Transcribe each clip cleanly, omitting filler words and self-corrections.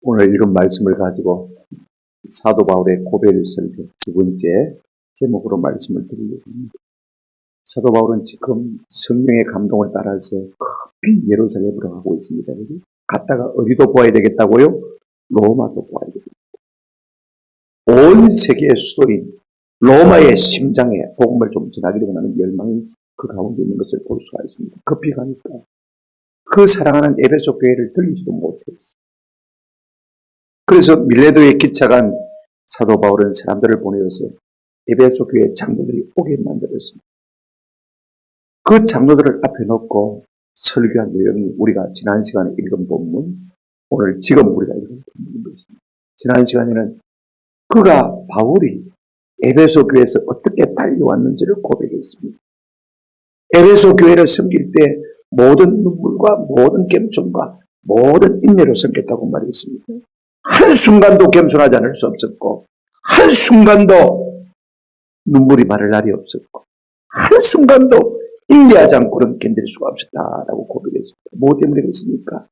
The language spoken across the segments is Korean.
오늘 읽은 말씀을 가지고 사도 바울의 고별 설교 두 번째 제목으로 말씀을 드리려고 합니다. 사도 바울은 지금 성령의 감동을 따라서 급히 예루살렘으로 가고 있습니다. 갔다가 어디도 보아야 되겠다고요? 로마도 보아야 되겠다. 온 세계의 수도인 로마의 심장에 복음을 좀 전하기로 하는 열망이 그 가운데 있는 것을 볼 수가 있습니다. 급히 가니까 그 사랑하는 에베소 교회를 들리지도 못했어요. 그래서 밀레도에 기차간 사도 바울은 사람들을 보내어서 에베소 교회 장로들이 오게 만들었습니다. 그 장로들을 앞에 놓고 설교한 내용이 우리가 지난 시간에 읽은 본문, 오늘 지금 우리가 읽은 본문인 것입니다. 지난 시간에는 바울이 에베소 교회에서 어떻게 달려왔는지를 고백했습니다. 에베소 교회를 섬길 때 모든 눈물과 모든 겸손과 모든 인내로 섬겼다고 말했습니다. 한순간도 겸손하지 않을 수 없었고, 한순간도 눈물이 마를 날이 없었고, 한순간도 인내하지 않고는 견딜 수가 없었다라고 고백했습니다. 뭐 때문에 그렇습니까?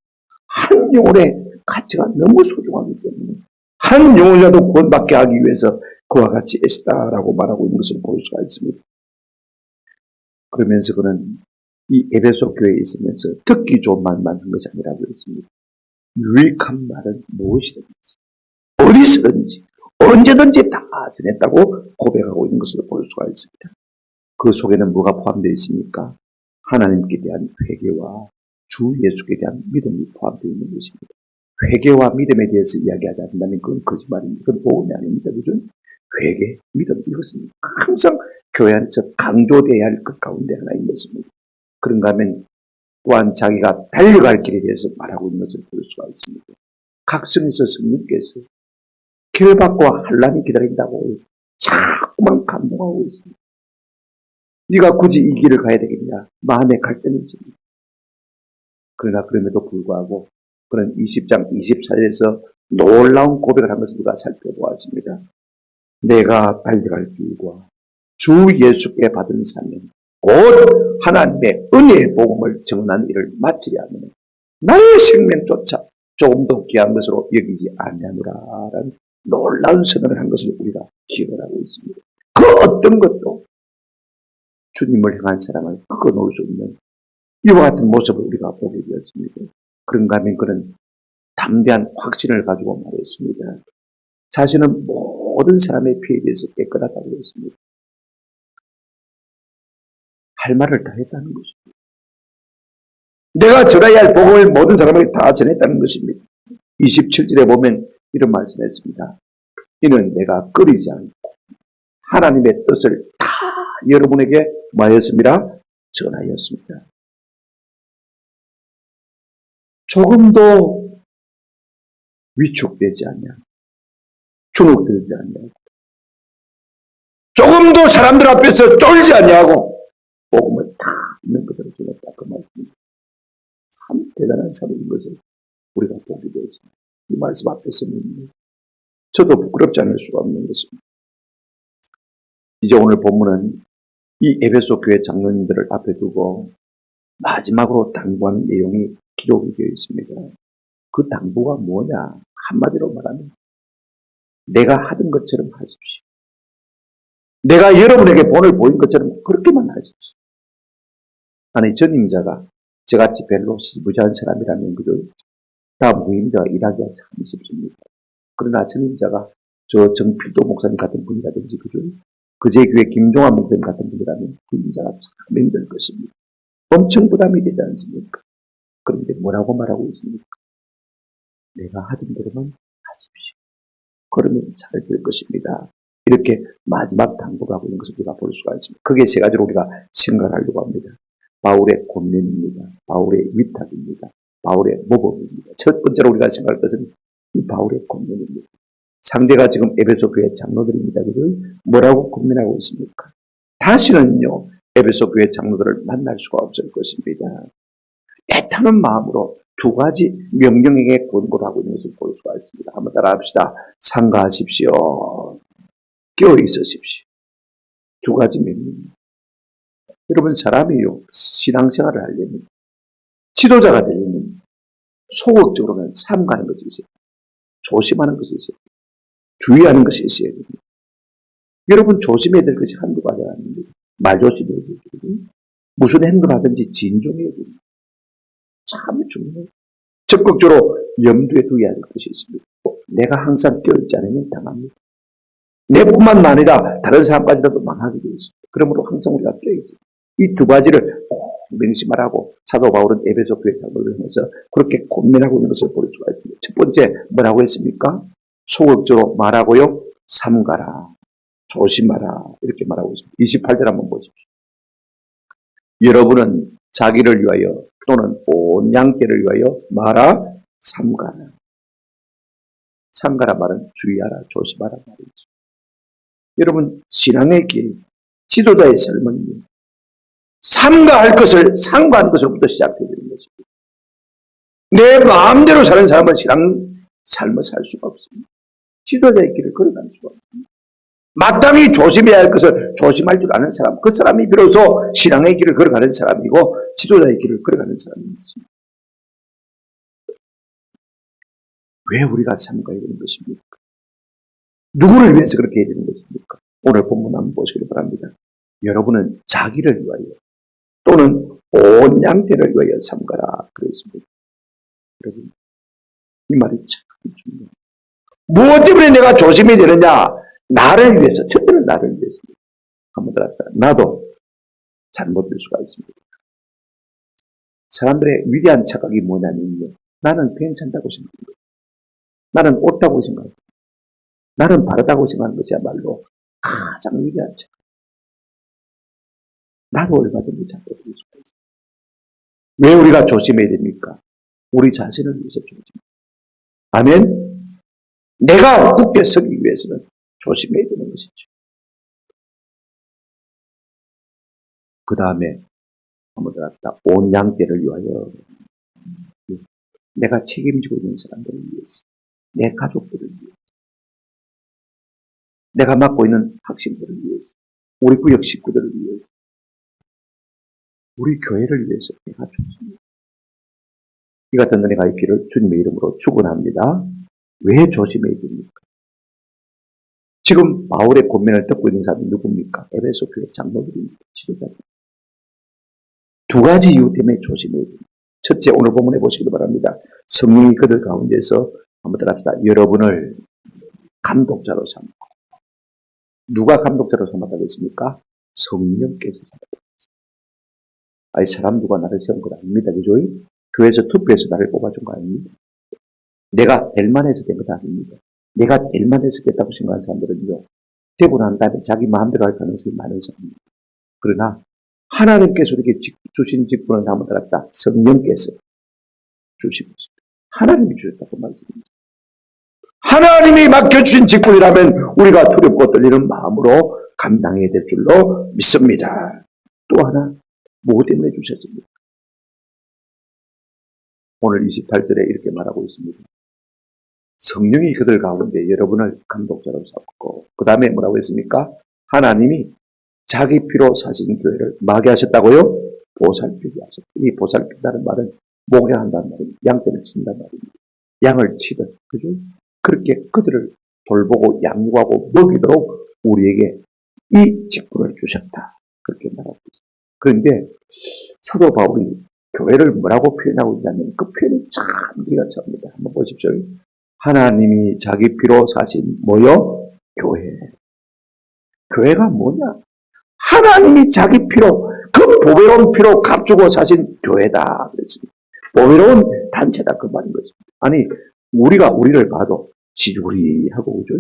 한 영혼의 가치가 너무 소중하기 때문에 한 영혼이라도 구원받게 하기 위해서 그와 같이 애쓰다라고 말하고 있는 것을 볼 수가 있습니다. 그러면서 그는 이 에베소 교회에 있으면서 듣기 좋은 말만 한 것이 아니라고 했습니다. 유익한 말은 무엇이든지, 어디서든지, 언제든지 다 전했다고 고백하고 있는 것을 볼 수가 있습니다. 그 속에는 뭐가 포함되어 있습니까? 하나님께 대한 회개와 주 예수께 대한 믿음이 포함되어 있는 것입니다. 회개와 믿음에 대해서 이야기하지 않는다면 그건 거짓말입니다. 그건 복음이 아닙니다. 그죠? 회개, 믿음, 이것은 항상 교회 안에서 강조되어야 할 것 가운데 하나인 것입니다. 그런가 하면 또한 자기가 달려갈 길에 대해서 말하고 있는 것을 볼 수가 있습니다. 각성에서 성령께서 결박과 환란이 기다린다고 자꾸만 감동하고 있습니다. 네가 굳이 이 길을 가야 되겠냐? 마음에 갈등이 있습니다. 그러나 그럼에도 불구하고 그는 20장 24절에서 놀라운 고백을 한 것을 우리가 살펴보았습니다. 내가 달려갈 길과 주 예수께 받은 사명 곧 하나님의 은혜의 복음을 증언한 일을 마치려 하면 나의 생명조차 조금 더 귀한 것으로 여기지 아니하노라라는 놀라운 선언을 한 것을 우리가 기억을 하고 있습니다. 그 어떤 것도 주님을 향한 사랑을 끊어놓을 수 없는 이와 같은 모습을 우리가 보게 되었습니다. 그런가 하면 그는 담대한 확신을 가지고 말했습니다. 자신은 모든 사람의 피해에 대해서 깨끗하다고 했습니다. 할 말을 다 했다는 것입니다. 내가 전해야 할 복음을 모든 사람에게 다 전했다는 것입니다. 27절에 보면 이런 말씀했습니다. 이는 내가 꺼리지 않고 하나님의 뜻을 다 여러분에게 뭐하였습니다? 전하였습니다. 조금도 위축되지 않냐, 주눅들지 않냐, 조금도 사람들 앞에서 쫄지 않냐고 복음을 다 있는 그대로 전했다. 그 말씀입니다. 참 대단한 사람인 것을 우리가 보게 되었습니다. 이 말씀 앞에서는 저도 부끄럽지 않을 수가 없는 것입니다. 이제 오늘 본문은 이 에베소 교회 장로님들을 앞에 두고 마지막으로 당부하는 내용이 기록이 되어 있습니다. 그 당부가 뭐냐? 한마디로 말하면 내가 하던 것처럼 하십시오. 내가 여러분에게 본을 보인 것처럼 그렇게만 하십시오. 아니 전임자가 저같이 별로 무지한 사람이라면 그죠? 다음 부임자가 일하기가 참 쉽습니다. 그러나 전임자가 저 정필도 목사님 같은 분이라든지 그죠? 그제 교회 김종환 목사님 같은 분이라면 부임자가 참 힘들 것입니다. 엄청 부담이 되지 않습니까? 그런데 뭐라고 말하고 있습니까? 내가 하던 대로만 하십시오. 그러면 잘 될 것입니다. 이렇게 마지막 당부가 하고 있는 것을 우리가 볼 수가 있습니다. 그게 세 가지로 우리가 생각하려고 합니다. 바울의 권면입니다. 바울의 위탁입니다. 바울의 모범입니다. 첫 번째로 우리가 생각할 것은 이 바울의 권면입니다. 상대가 지금 에베소 교회 장로들입니다. 그들 뭐라고 권면하고 있습니까? 다시는요 에베소 교회 장로들을 만날 수가 없을 것입니다. 애타는 마음으로 두 가지 명령에게 권고를 하고 있는 것을 볼 수가 있습니다. 한번 따라합시다. 삼가하십시오. 깨어 있으십시오. 두 가지 명령입니다. 여러분 사람이요 신앙생활을 하려면 지도자가 되려면 소극적으로는 삼가하는 것이 있어요. 조심하는 것이 있어요. 주의하는 것이 있어야 됩니다. 여러분 조심해야 될 것이 한두 가지가 아닙니다. 말조심해야 되거든요. 무슨 행동을 하든지 진중해야 됩니다. 참 중요해요. 적극적으로 염두에 두어야 할 것이 있습니다. 내가 항상 껴있지 않으면 당합니다. 내뿐만 아니라 다른 사람까지도 망하게 되어 있습니다. 그러므로 항상 우리가 껴있습니다. 이 두 가지를 꼭 명심하라고 사도 바울은 에베소 교회 장로를 하면서 그렇게 고민하고 있는 것을 볼 수가 있습니다. 첫 번째 뭐라고 했습니까? 소극적으로 말하고요. 삼가라. 조심하라. 이렇게 말하고 있습니다. 28절 한번 보십시오. 여러분은 자기를 위하여 또는 온 양떼를 위하여 말하 삼가라. 삼가라 말은 주의하라, 조심하라 말이죠. 여러분 신앙의 길, 지도자의 삶은 삼가할 것을 상가하는 것으로부터 시작되는 것입니다. 내 마음대로 사는 사람은 신앙 삶을 살 수가 없습니다. 지도자의 길을 걸어갈 수가 없습니다. 마땅히 조심해야 할 것을 조심할 줄 아는 사람, 그 사람이 비로소 신앙의 길을 걸어가는 사람이고 지도자의 길을 걸어가는 사람입니다. 왜 우리가 삼가해야 되는 것입니까? 누구를 위해서 그렇게 해야 되는 것입니까? 오늘 본문 한번 보시길 바랍니다. 여러분은 자기를 위하여 또는 온 양떼를 위하여 삼가라 그랬습니다. 여러분 이 말이 참 중요해요. 무엇 때문에 내가 조심해야 되느냐? 나를 위해서, 첫째는 나를 위해서입니다. 한번 들었어요. 나도 잘못될 수가 있습니다. 사람들의 위대한 착각이 뭐냐면요. 나는 괜찮다고 생각합니다. 나는 옳다고 생각합니다. 나는 바르다고 생각하는 것이야말로 가장 위대한 착각. 나도 얼마든지 잘못될 수가 있습니다. 왜 우리가 조심해야 됩니까? 우리 자신을 위해서 조심해야 됩니다. 아멘? 내가 굳게 서기 위해서는 조심해야 되는 것이죠. 그 다음에 한번 더 합시다. 온 양떼를 위하여 내가 책임지고 있는 사람들을 위해서, 내 가족들을 위해서, 내가 맡고 있는 학생들을 위해서, 우리 구역 식구들을 위해서, 우리 교회를 위해서 내가 조심합니다. 이 같은 은혜가 있기를 주님의 이름으로 축원합니다. 왜 조심해야 됩니까? 지금 바울의 권면을 듣고 있는 사람이 누굽니까? 에베소 교회 장로들입니다. 지도자들. 두 가지 이유 때문에 조심해야 됩니다. 첫째, 오늘 본문에 보시기 바랍니다. 성령이 그들 가운데서 한번 들합시다. 여러분을 감독자로 삼고. 누가 감독자로 삼았다고 했습니까? 성령께서 삼았다. 아니, 사람 누가 나를 세운 건 아닙니다. 그죠? 교회에서 투표해서 나를 뽑아준 거 아닙니다. 내가 될 만해서 된 것 아닙니다. 내가 될 만해서 됐다고 생각하는 사람들은요, 되고 난 다음에 자기 마음대로 할 가능성이 많은 사람입니다. 그러나 하나님께서 이렇게 주신 직분은 한번 들었다. 성령께서 주신 것입니다. 하나님이 주셨다고 말씀입니다. 하나님이 맡겨주신 직분이라면 우리가 두렵고 떨리는 마음으로 감당해야 될 줄로 믿습니다. 또 하나, 무엇 때문에 주셨습니까? 오늘 28절에 이렇게 말하고 있습니다. 성령이 그들 가운데 여러분을 감독자로 삼고, 그 다음에 뭐라고 했습니까? 하나님이 자기 피로 사신 교회를 마게 하셨다고요? 보살피게 하셨다. 이 보살핀다는 말은 목양한다는 말입니다. 양떼를 친다는 말입니다. 양을 치듯, 그죠? 그렇게 그들을 돌보고 양육하고 먹이도록 우리에게 이 직분을 주셨다. 그렇게 말하고 있습니다. 그런데 사도 바울이 교회를 뭐라고 표현하고 있냐면 그 표현이 참 기가 찹니다. 한번 보십시오. 하나님이 자기 피로 사신 뭐요? 교회. 교회가 뭐냐? 하나님이 자기 피로, 그 보배로운 피로 값주고 사신 교회다. 그랬습니다. 보배로운 단체다. 그 말인 거죠. 아니, 우리가 우리를 봐도 지주리하고, 그죠?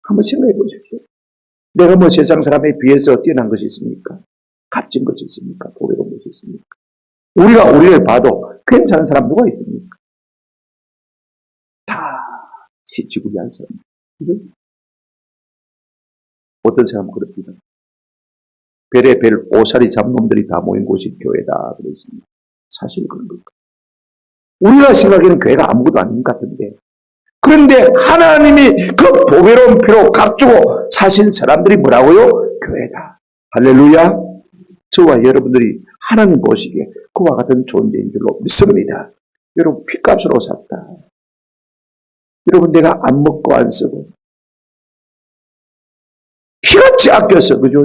한번 생각해 보십시오. 내가 뭐 세상 사람에 비해서 뛰어난 것이 있습니까? 값진 것이 있습니까? 보배로운 것이 있습니까? 우리가 우리를 봐도 괜찮은 사람 누가 있습니까? 다 지구리한 사람. 그죠? 어떤 사람은 그렇습니다. 별의 별 오사리 잡놈들이 다 모인 곳이 교회다. 그랬습니다. 사실 그런 걸까? 우리가 생각하기에는 교회가 아무것도 아닌 것 같은데, 그런데 하나님이 그 보배로운 피로 값주고 사신 사람들이 뭐라고요? 교회다. 할렐루야. 저와 여러분들이 하나님 보시기에 그와 같은 존재인 줄로 믿습니다. 여러분, 피값으로 샀다. 여러분, 내가 안 먹고 안 쓰고 피같이 아껴서, 그죠?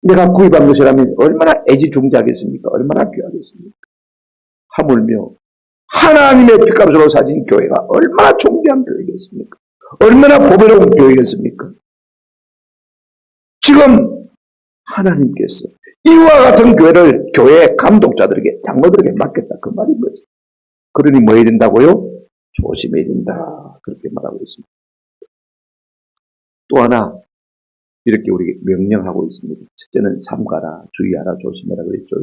내가 구입한 것이라면 얼마나 애지중지하겠습니까? 얼마나 귀하겠습니까? 하물며 하나님의 핏값으로 사진 교회가 얼마나 존귀한 교회겠습니까? 얼마나 보배로운 교회겠습니까? 지금 하나님께서 이와 같은 교회를 교회 감독자들에게, 장로들에게 맡겼다, 그 말인 것입니다. 그러니 뭐 해야 된다고요? 조심해야 된다, 그렇게 말하고 있습니다. 또 하나 이렇게 우리에게 명령하고 있습니다. 첫째는 삼가라, 주의하라, 조심해라 그랬죠.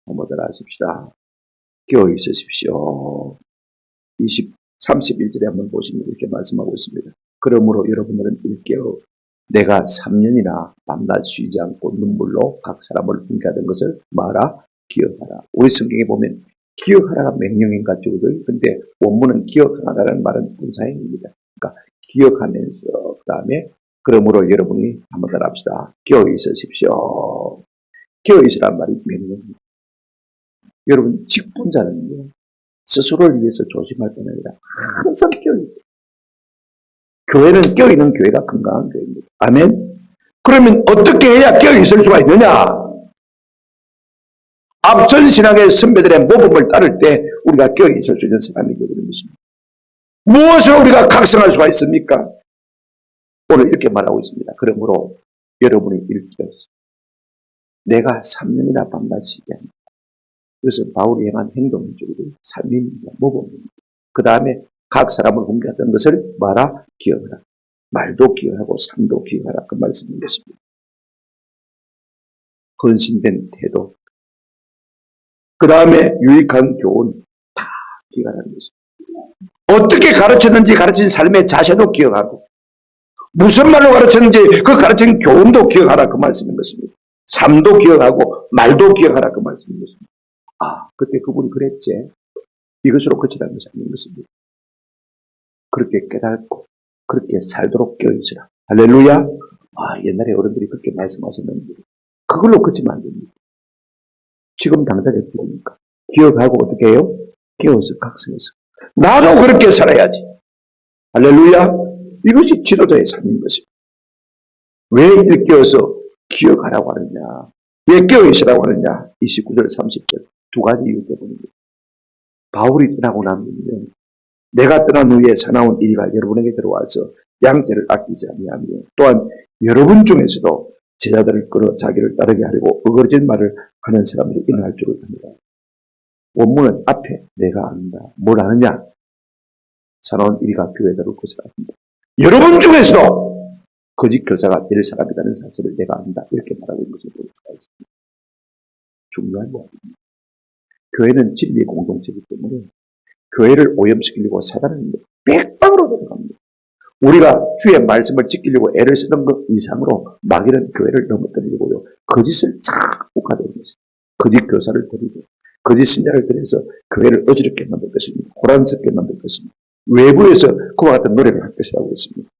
뭐들 하십시다. 깨어 있으십시오. 31절에 한번 보시면 이렇게 말씀하고 있습니다. 그러므로 여러분들은 일깨어 내가 3년이나 밤낮 쉬지 않고 눈물로 각 사람을 훈계하던 것을 말하, 기억하라. 우리 성경에 보면 기억하라가 명령인 같죠. 근데 원문은 기억하라는 말은 분사형입니다. 그러니까 기억하면서, 그 다음에 그러므로 여러분이 한번 더 합시다. 깨어 있으십시오. 깨어 있으란 말이 명령입니다. 여러분, 직분자는요, 스스로를 위해서 조심할 뿐 아니라 항상 깨어있어요. 교회는 깨어있는 교회가 건강한 교회입니다. 아멘? 그러면 어떻게 해야 깨어있을 수가 있느냐? 앞선 신앙의 선배들의 모범을 따를 때 우리가 깨어있을 수 있는 사람이 되는 것입니다. 무엇을 우리가 각성할 수가 있습니까? 오늘 이렇게 말하고 있습니다. 그러므로 여러분이 일깨어서 내가 3년이나 밤낮 쉬지 않는다. 그래서 바울이 행한 행동적으로 삶입니다. 모범입니다. 그 다음에 각 사람을 훈계했던 것을 말하, 기억하라. 말도 기억하고 삶도 기억하라. 그 말씀인 것입니다. 헌신된 태도, 그 다음에 유익한 교훈 다 기억하라는 것입니다. 어떻게 가르쳤는지 가르친 삶의 자세도 기억하고, 무슨 말로 가르쳤는지 그 가르친 교훈도 기억하라. 그 말씀인 것입니다. 삶도 기억하고 말도 기억하라. 그 말씀인 것입니다. 아, 그때 그분이 그랬지. 이것으로 그치라는 것이 아닌 것입니다. 그렇게 깨닫고 그렇게 살도록 깨어있으라. 할렐루야. 아, 옛날에 어른들이 그렇게 말씀하셨는데 그걸로 그치면 안 됩니다. 지금 당장 어떻게 됩니까? 기억하고 어떻게 해요? 깨어서 각성해서 나도 그렇게 살아야지. 할렐루야. 이것이 지도자의 삶인 것입니다. 왜 일깨어서 기억하라고 하느냐, 왜 깨어있으라고 하느냐. 29절 30절 두 가지 이유 때문입니다. 바울이 떠나고 나면 내가 떠난 후에 사나운 이리가 여러분에게 들어와서 양떼를 아끼지 아니하며 또한 여러분 중에서도 제자들을 끌어 자기를 따르게 하려고 어거진 말을 하는 사람들이 일어날 줄을 압니다. 원문은 앞에 내가 안다. 뭘 아느냐? 사나운 이리가 교회에 들어올 것을 압니다. 여러분 중에서도 거짓 교사가 될 사람이라는 사실을 내가 안다. 이렇게 말하고 있는 것을 볼 수가 있습니다. 중요한 부분입니다. 교회는 진리의 공동체이기 때문에 교회를 오염시키려고 사단은 빽방으로 들어갑니다. 우리가 주의 말씀을 지키려고 애를 쓰는 것 이상으로 마귀는 교회를 넘어뜨리려고요. 거짓을 자꾸 가져오는 것입니다. 거짓 교사를 들이고 거짓 신자를 들여서 교회를 어지럽게 만들 것입니다. 혼란스럽게 만들 것입니다. 외부에서 그와 같은 노래를 할 것이라고 했습니다.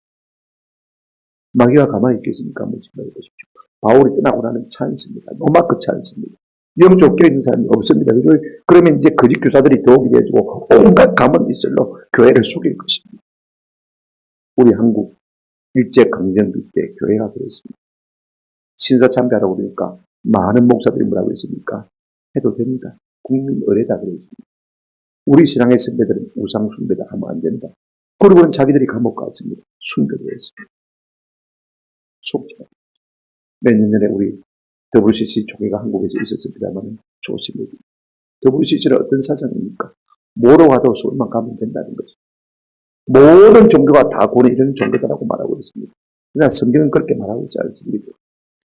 마귀가 가만히 있겠습니까? 한번 생각해 보십시오. 바울이 떠나고 나는 찬스입니다. 노마크 찬스입니다. 영적 껴있는 사람이 없습니다. 그러면 이제 거짓 교사들이 더욱이 되어지고 온갖 가문 이슬로 교회를 속일 것입니다. 우리 한국 일제강점기 때 교회가 그랬습니다. 신사참배하라고 그러니까 많은 목사들이 뭐라고 했습니까? 해도 됩니다. 국민 의례다 그랬습니다. 우리 신앙의 선배들은 우상 숭배다 하면 안 된다. 그러고는 자기들이 감옥 갔습니다. 순교를 했습니다. 속지 마. 몇 년 전에 우리 WCC 총회가 한국에서 있었습니다만 조심해야 됩니다. WCC는 어떤 사상입니까? 뭐로 가도 술만 가면 된다는 거죠. 모든 종교가 다 고는 이런 종교다라고 말하고 있습니다. 그러나 성경은 그렇게 말하고 있지 않습니다.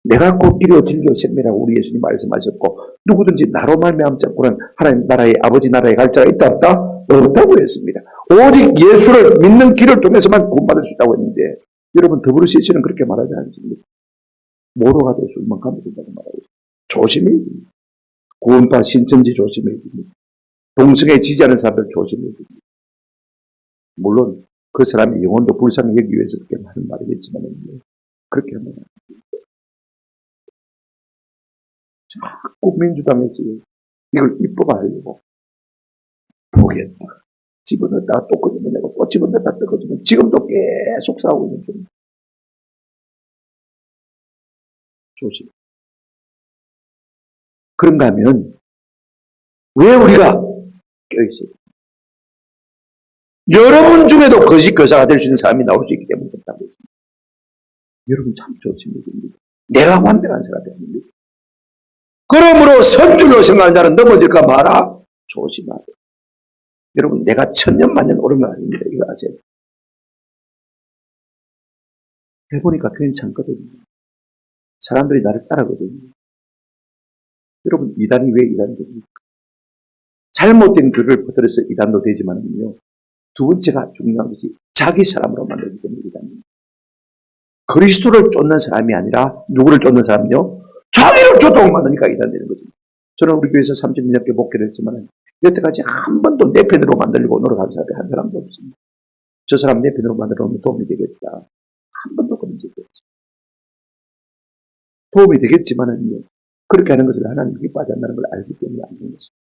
내가 꽃길이요 진리요 생명이라고 우리 예수님 말씀하셨고 누구든지 나로 말미암지 않고는 하나님 나라의 아버지 나라에 갈 자가 있다 없다? 없다고 했습니다. 오직 예수를 믿는 길을 통해서만 구원받을 수 있다고 했는데 여러분 WCC는 그렇게 말하지 않습니다. 뭐로 가도 술만 가면 된다고 말하고 있습니다. 조심해야 됩니다. 구원파 신천지 조심해야 됩니다. 동성애 지지하는 사람들 조심해야 됩니다. 물론 그 사람이 영혼도 불쌍히 여기기 위해서 그렇게 하는 말이겠지만 그렇게 하면 안 됩니다. 자꾸 민주당에서 이걸 입법하려고 보겠다. 집어넣었다가 또 꺼내내고 또 또 집어넣다 떨어지면 지금도 계속 싸우고 있는 중입니다. 조심. 그런가 하면 왜 우리가 껴있어요? 여러분 중에도 거짓 교사가 될 수 있는 사람이 나올 수 있기 때문에 그렇다고 했습니다. 여러분 참 조심해야 됩니다. 내가 완벽한 사람이 아닙니다. 그러므로 선줄로 생각하는 자는 넘어질까 마라 조심하라. 여러분 내가 천년만년 오른 거 아닙니다. 이거 아세요? 해보니까 괜찮거든요. 사람들이 나를 따르거든요. 여러분 이단이 왜 이단이 됩니까? 잘못된 교리를 퍼뜨려서 이단도 되지만요. 두 번째가 중요한 것이 자기 사람으로 만들기 때문에 이단입니다. 그리스도를 쫓는 사람이 아니라 누구를 쫓는 사람이요? 자기를 쫓도록 만드니까 이단되는 거죠. 저는 우리 교회에서 30년 넘게 목회를 했지만 여태까지 한 번도 내 편으로 만들려고 노력한 사람이 한 사람도 없습니다. 저 사람 내 편으로 만들어 놓으면 도움이 되겠다. 한 번도 그런 적이 없습니다. 도움이 되겠지만은요. 그렇게 하는 것을 하나님께 빠져나가는 걸 알기 때문에 안 되는 것입니다.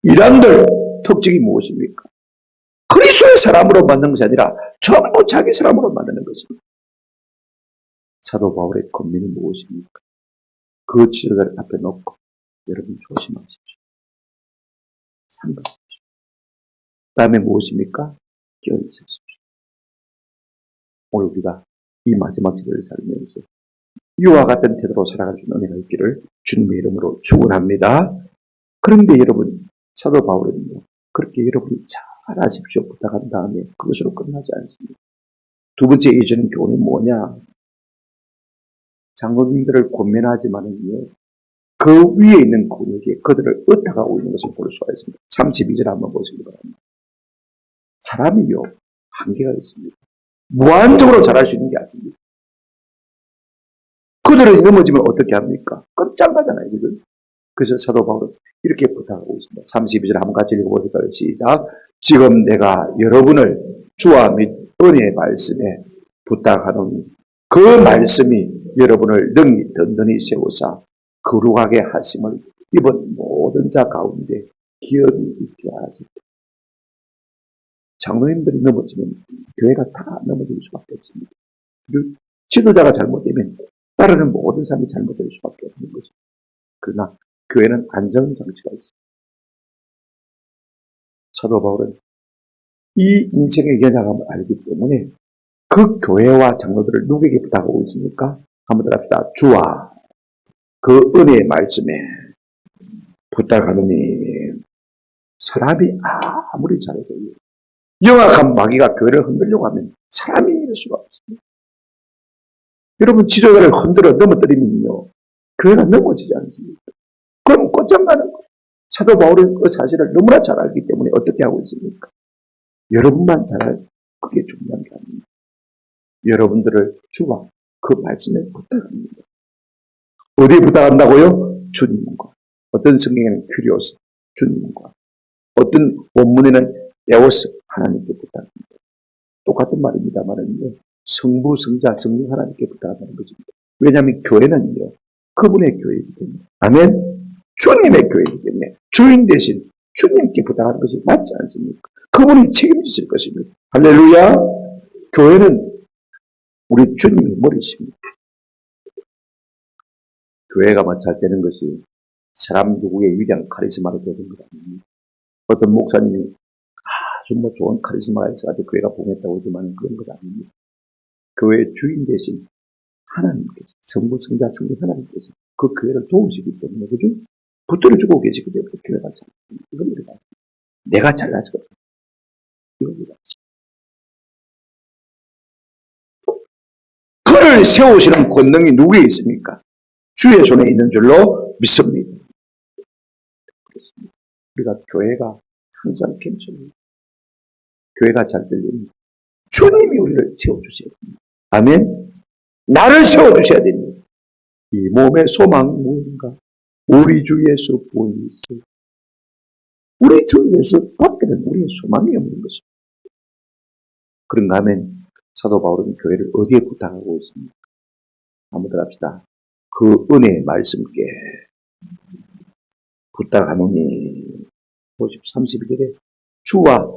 이단들 특징이 무엇입니까? 그리스도의 사람으로 만드는 것이 아니라 전부 자기 사람으로 만드는 것입니다. 사도 바울의 권면이 무엇입니까? 그 지도자를 앞에 놓고 여러분 조심하십시오. 삼가십시오. 다음에 무엇입니까? 껴있으십시오. 오늘 우리가 이 마지막 시대를 살면서 이와 같은 태도로 살아갈 수 있는 은혜가 있기를 주님의 이름으로 축원합니다. 그런데 여러분 사도 바울은요. 그렇게 여러분이 잘하십시오 부탁한 다음에 그것으로 끝나지 않습니다. 두 번째 예전의 교훈이 뭐냐? 장로님들을 권면하지만은요. 그 위에 있는 권력이 그들을 ը따가고 있는 것을 볼 수가 있습니다. 32절 한번 보시기 바랍니다. 사람이요. 한계가 있습니다. 무한적으로 잘할 수 있는 게 아닙니다. 그들이 넘어지면 어떻게 합니까? 깜짝하잖아요. 그죠? 그래서 사도 바울은 이렇게 부탁하고 있습니다. 32절 한번 같이 읽어보실까요? 시작. 지금 내가 여러분을 주와 및 은혜의 말씀에 부탁하노니 그 말씀이 여러분을 능히 든든히 세우사 거룩하게 하심을 이번 모든 자 가운데 기업이 있게 하시다. 장로님들이 넘어지면 교회가 다 넘어질 수밖에 없습니다. 그리고 지도자가 잘못되면 따르는 모든 사람이 잘못될 수밖에 없는 거죠. 그러나 교회는 안전장치가 있습니다. 사도 바울은 이 인생의 연약함을 알기 때문에 그 교회와 장로들을 누구에게 부탁하고 있습니까? 한번 더 합시다. 주와 그 은혜의 말씀에 부탁하노니 사람이 아무리 잘해도 영악한 마귀가 교회를 흔들려고 하면 사람이 이럴 수가 없습니다. 여러분 지도자를 흔들어 넘어뜨리면요. 교회가 넘어지지 않습니까? 그럼 곧장가는 거예요. 사도 바울은 그 사실을 너무나 잘 알기 때문에 어떻게 하고 있습니까? 여러분만 잘할 그게 중요한 게 아닙니다. 여러분들을 주와 그 말씀에 부탁합니다. 어디에 부탁한다고요? 주님과. 어떤 성경에는 큐리오스, 주님과. 어떤 원문에는 에오스, 하나님께 부탁합니다. 똑같은 말입니다만은요. 성부, 성자, 성령 하나님께 부탁한다는 것입니다. 왜냐하면 교회는요. 그분의 교회이기 때문에. 아멘. 주님의 교회이기 때문에 주인 대신 주님께 부탁하는 것이 맞지 않습니까? 그분이 책임지실 것입니다. 할렐루야. 교회는 우리 주님이 머리십니다. 교회가 마찰되는 것이 사람 누구의 위대한 카리스마로 되는 것 아닙니다. 어떤 목사님이 아주 좋은 카리스마가 있어가지고 교회가 봉했다고 하지만 그런 것 아닙니다. 교회의 주인 대신 하나님께서 성부, 성자, 성령 하나님께서 그 교회를 도우시기 때문에 그죠? 붙들어 주고 계시기 때문에 교회가 잘합니다. 이건 우리가 내가 잘나서 이겁니다. 그를 세우시는 권능이 누구에 있습니까? 주의 손에 있는 줄로 믿습니다. 그렇습니다. 우리가 교회가 항상 괜찮습니다. 교회가 잘 되려면 주님이 우리를 세워주셔야 됩니다. 아멘. 나를 세워주셔야 됩니다. 이 몸의 소망 무엇인가? 우리 주 예수 보이세. 우리 주 예수 밖에는 우리의 소망이 없는 것입니다. 그런가 하면 사도 바울은 교회를 어디에 부탁하고 있습니까? 한번 더 합시다. 그 은혜의 말씀께 부탁하노니 32절에 주와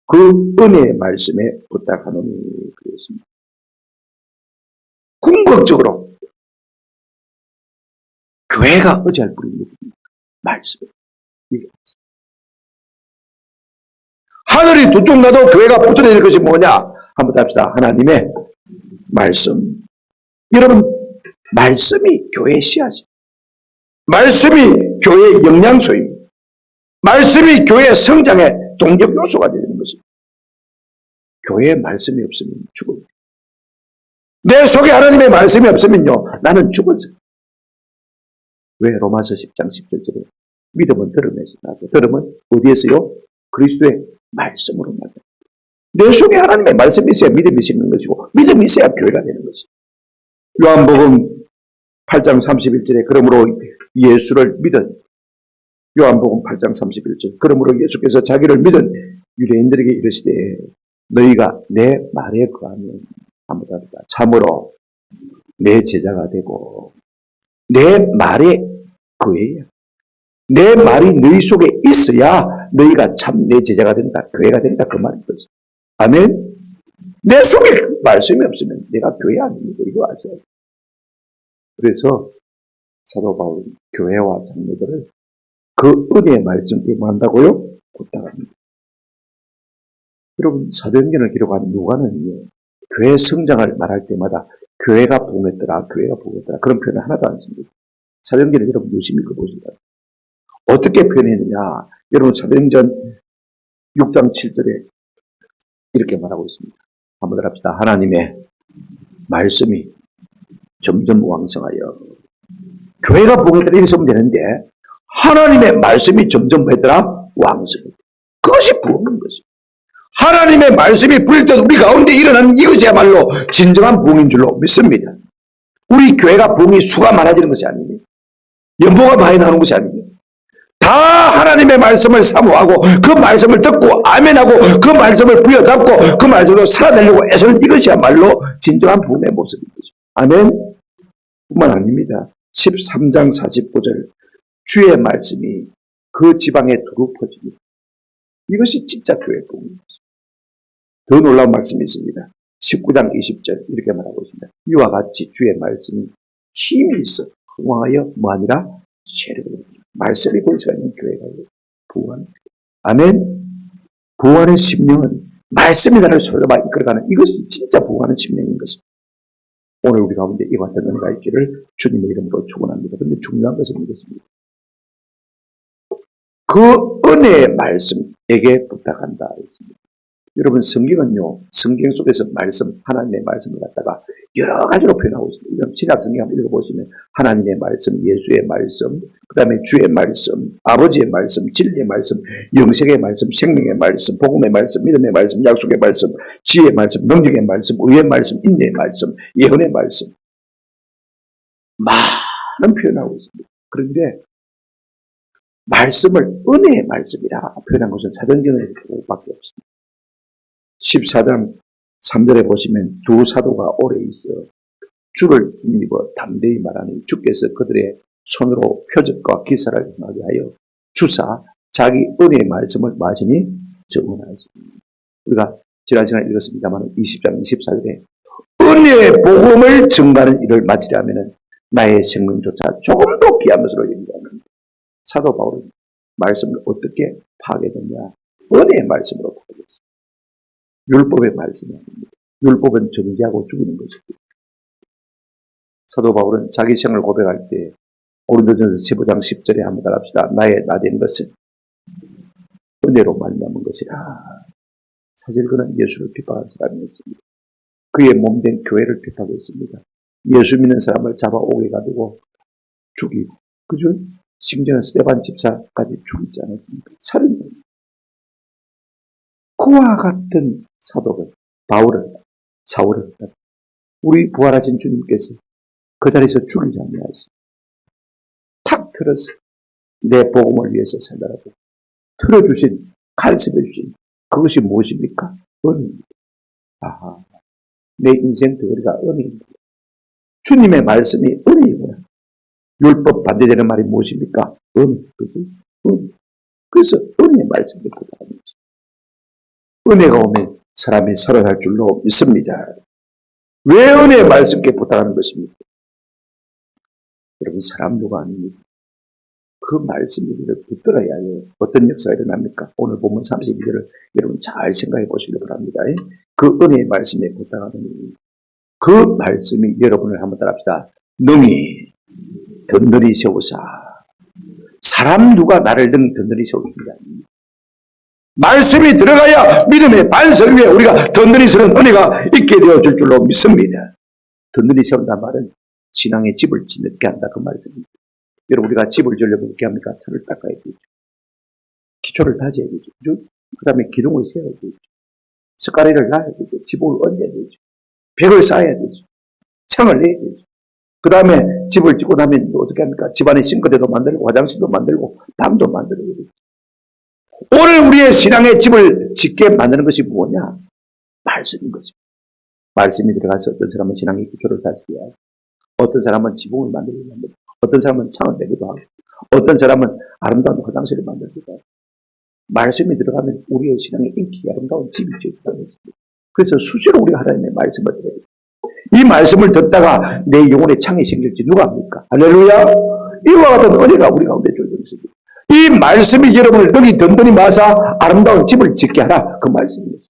그 은혜의 말씀에 부탁하노니 그랬습니다. 궁극적으로 교회가 의지할 분이 누굽니까? 말씀을. 하늘이 두 쪽 나도 교회가 붙어야 될 것이 뭐냐? 한번 합시다. 하나님의 말씀. 여러분, 말씀이 교회의 씨앗입니다. 말씀이 교회의 영양소입니다. 말씀이 교회의 성장의 동력 요소가 되는 것입니다. 교회에 말씀이 없으면 죽어요. 내 속에 하나님의 말씀이 없으면요, 나는 죽었어요. 왜? 로마서 10장 17절에 믿음은 들음에서 나고 들음은 어디에서요? 그리스도의 말씀으로 나요. 내 속에 하나님의 말씀이 있어야 믿음이 생기는 것이고 믿음이 있어야 교회가 되는 것이죠. 요한복음 8장 31절에 그러므로 예수를 믿은 요한복음 8장 31절 그러므로 예수께서 자기를 믿은 유대인들에게 이르시되 너희가 내 말에 거하면 아무답니다. 참으로 내 제자가 되고 내 말에 거해야 내 말이 너희 속에 있어야 너희가 참 내 제자가 된다. 교회가 된다. 그 말인 거죠. 아멘. 내 속에 말씀이 없으면 내가 교회 아닙니다. 이거 아셔야 돼요. 그래서 사도 바울은 교회와 장로들을 그 은혜의 말씀 때문에 한다고요? 부탁합니다. 여러분 사도행전을 기록한 누가는요. 교회 성장을 말할 때마다 교회가 부흥했더라. 교회가 부흥했더라. 그런 표현을 하나도 안 씁니다. 사도행전을 여러분 유심히 읽어보시다. 어떻게 표현했느냐. 여러분 사도행전 6장 7절에 이렇게 말하고 있습니다. 한번 더 합시다. 하나님의 말씀이 점점 왕성하여 교회가 부흥했더라 이렇게 쓰면 되는데 하나님의 말씀이 점점 했더라 왕성해. 그것이 부흥인 것입니다. 하나님의 말씀이 불릴 때 우리 가운데 일어나는 이것이야말로 진정한 부흥인 줄로 믿습니다. 우리 교회가 부흥이 수가 많아지는 것이 아닙니다. 연보가 많이 나오는 것이 아닙니다. 다 하나님의 말씀을 사모하고 그 말씀을 듣고 아멘하고 그 말씀을 부여잡고 그 말씀으로 살아내려고 애쓰는 이것이야말로 진정한 부흥의 모습인 것입니다. 아멘. 뿐만 아닙니다. 13장 49절 주의 말씀이 그 지방에 두루 퍼집니다. 이것이 진짜 교회 부흥입니다. 더 놀라운 말씀이 있습니다. 19장 20절 이렇게 말하고 있습니다. 이와 같이 주의 말씀이 힘이 있어 흥왕하여 뭐하니라 세력을 얻으리라. 말씀이 권세가 있는 교회가 부흥하는 아멘. 부흥하는 심령은 말씀이 나를 솔로바 이끌어가는 이것이 진짜 부흥하는 심령인 것입니다. 오늘 우리 가운데 이와 같은 은혜가 있기를 주님의 이름으로 축원합니다. 그런데 중요한 것은 이것입니다. 그 은혜의 말씀에게 부탁한다 했습니다. 여러분 성경은요. 성경 속에서 말씀 하나님의 말씀을 갖다가 여러 가지로 표현하고 있습니다. 이런 신약 성경 한번 읽어보시면 하나님의 말씀, 예수의 말씀, 그 다음에 주의 말씀, 아버지의 말씀, 진리의 말씀, 영생의 말씀, 생명의 말씀, 복음의 말씀, 믿음의 말씀, 약속의 말씀, 지혜의 말씀, 능력의 말씀, 의의 말씀, 인내의 말씀, 예언의 말씀 많은 표현하고 있습니다. 그런데 말씀을 은혜의 말씀이라 표현한 것은 사도행전에서 그것밖에 없습니다. 14장 3절에 보시면 두 사도가 오래 있어 주를 힘입어 담대히 말하니 주께서 그들의 손으로 표적과 기사를 행하게 하여 주사 자기 은혜의 말씀을 마시니 증언하였습니다. 우리가 지난 시간에 읽었습니다만 20장 24절에 은혜의 복음을 증가하는 일을 마치려면 나의 생명조차 조금 더 귀한 것으로 여기라는 사도 바울은 말씀을 어떻게 파괴했느냐 은혜의 말씀으로 파괴했습니다. 율법의 말씀이 아닙니다. 율법은 정죄하고 죽이는 것입니다. 사도 바울은 자기 생을 고백할 때 고린도전서 15장 10절에 한번 합시다. 나의 나된 것은 은혜로 말미암은 것이라. 사실 그는 예수를 핍박한 사람이었습니다. 그의 몸된 교회를 핍박했습니다. 예수 믿는 사람을 잡아오게 가지고 죽이고 그죠? 심지어는 스데반 집사까지 죽이지 않았습니까? 살인자입니다. 그와 같은 사도를 바울을 사울을 우리 부활하신 주님께서 그 자리에서 죽이지 아니하였습니다. 탁 틀어서 내 복음을 위해서 살라고 틀어주신 간섭해 주신 그것이 무엇입니까? 은혜입니다. 내 인생 덩어리가 은혜입니다. 주님의 말씀이 은혜이구나. 율법 반대되는 말이 무엇입니까? 은혜. 그죠? 은혜. 그래서 은혜의 말씀을 부탁합니다. 은혜가 오면 사람이 살아날 줄로 믿습니다. 왜 은혜의 말씀께 부탁하는 것입니까? 여러분, 사람 누가 아닙니다. 그 말씀이 우리를 붙들어야 해요. 어떤 역사가 일어납니까? 오늘 본문 32절을 여러분 잘 생각해 보시기 바랍니다. 그 은혜의 말씀에 부탁하는 이유. 그 말씀이 여러분을 한번 따라합시다. 능히 든든히 세우사. 사람 누가 나를 능히 든든히 세우는 게 아닙니다. 말씀이 들어가야 믿음의 반석 위에 우리가 든든히 서는 은혜가 있게 되어줄 줄로 믿습니다. 든든히 세운다는 말은 신앙의 집을 짓게 한다 그 말씀입니다. 여러분, 우리가 집을 지으려면 어떻게 합니까? 털을 닦아야 되죠. 기초를 다져야 되죠. 그 다음에 기둥을 세워야 되죠. 숟가락을 놔야 되죠. 지붕을 얹어야 되죠. 벽을 쌓아야 되죠. 창을 내야 되죠. 그 다음에 집을 짓고 나면 어떻게 합니까? 집안에 싱크대도 만들고 화장실도 만들고 방도 만들어야 되죠. 오늘 우리의 신앙의 집을 짓게 만드는 것이 뭐냐? 말씀인 것입니다. 말씀이 들어가서 어떤 사람은 신앙의 기초를 다지게 하고, 어떤 사람은 지붕을 만들기도 합니다. 어떤 사람은 창을 내기도 하고, 어떤 사람은 아름다운 화장실을 만들기도 하고. 말씀이 들어가면 우리의 신앙의 인기 아름다운 집이 지어진다는 것입니다. 그래서 수시로 우리가 하나님의 말씀을 들어야 돼요. 이 말씀을 듣다가 내 영혼에 창이 생길지 누가 합니까? 할렐루야! 이와 같은 은혜가 우리 가운데 주어진 것입니다. 이 말씀이 여러분을 능히 든든히 마사 아름다운 집을 짓게 하라. 그 말씀입니다.